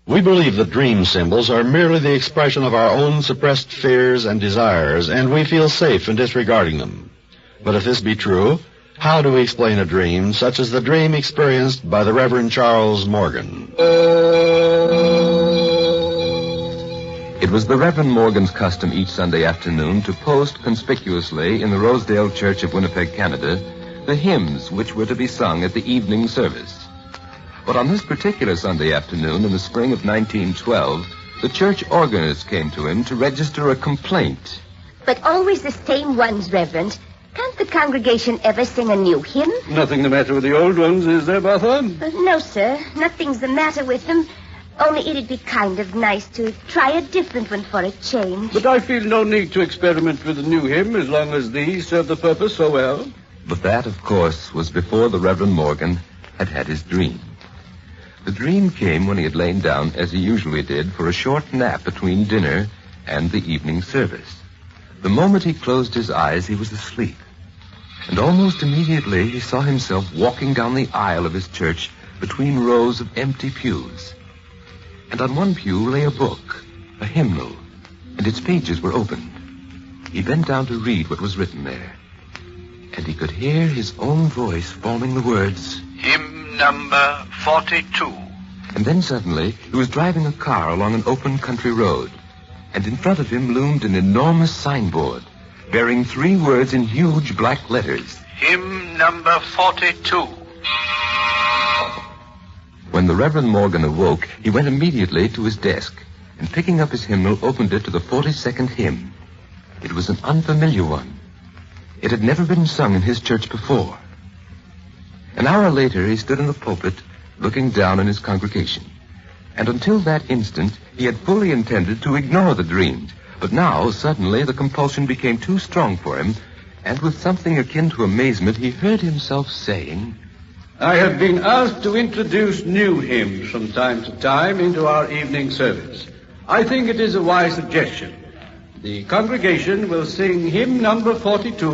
We believe that dream symbols are merely the expression of our own suppressed fears and desires, and we feel safe in disregarding them. But if this be true, how do we explain a dream such as the dream experienced by the Reverend Charles Morgan? It was the Reverend Morgan's custom each Sunday afternoon to post conspicuously in the Rosedale Church of Winnipeg, Canada, the hymns which were to be sung at the evening service. But on this particular Sunday afternoon in the spring of 1912, the church organist came to him to register a complaint. But always the same ones, Reverend. Can't the congregation ever sing a new hymn? Nothing the matter with the old ones, is there, Martha? No, sir. Nothing's the matter with them. Only it'd be kind of nice to try a different one for a change. But I feel no need to experiment with a new hymn as long as these serve the purpose so well. But that, of course, was before the Reverend Morgan had had his dream. The dream came when he had lain down, as he usually did, for a short nap between dinner and the evening service. The moment he closed his eyes, he was asleep. And almost immediately, he saw himself walking down the aisle of his church between rows of empty pews. And on one pew lay a book, a hymnal, and its pages were opened. He bent down to read what was written there. And he could hear his own voice forming the words, Hymn number 42. And then suddenly, he was driving a car along an open country road. And in front of him loomed an enormous signboard, bearing 3 words in huge black letters. Hymn number 42. When the Reverend Morgan awoke, he went immediately to his desk, and picking up his hymnal, opened it to the 42nd hymn. It was an unfamiliar one. It had never been sung in his church before. An hour later, he stood in the pulpit, looking down on his congregation. And until that instant, he had fully intended to ignore the dream. But now, suddenly, the compulsion became too strong for him, and with something akin to amazement, he heard himself saying, I have been asked to introduce new hymns from time to time into our evening service. I think it is a wise suggestion. The congregation will sing hymn number 42,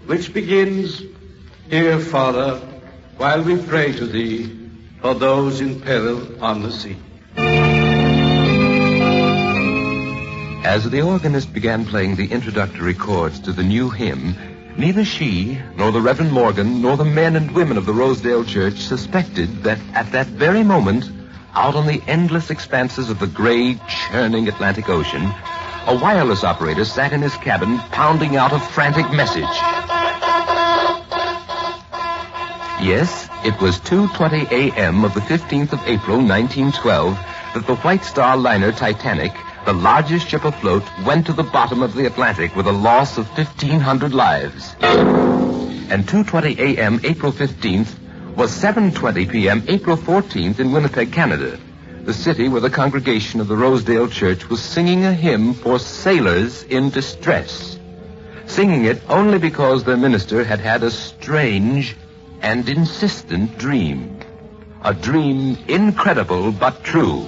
which begins, Hear, Father, while we pray to thee for those in peril on the sea. As the organist began playing the introductory chords to the new hymn, neither she, nor the Reverend Morgan, nor the men and women of the Rosedale Church suspected that at that very moment, out on the endless expanses of the gray, churning Atlantic Ocean, a wireless operator sat in his cabin pounding out a frantic message. Yes, it was 2:20 a.m. of the 15th of April, 1912, that the White Star liner Titanic, the largest ship afloat, went to the bottom of the Atlantic with a loss of 1,500 lives. And 2:20 a.m. April 15th was 7:20 p.m. April 14th in Winnipeg, Canada, the city where the congregation of the Rosedale Church was singing a hymn for sailors in distress, singing it only because their minister had had a strange and insistent dream. A dream incredible but true.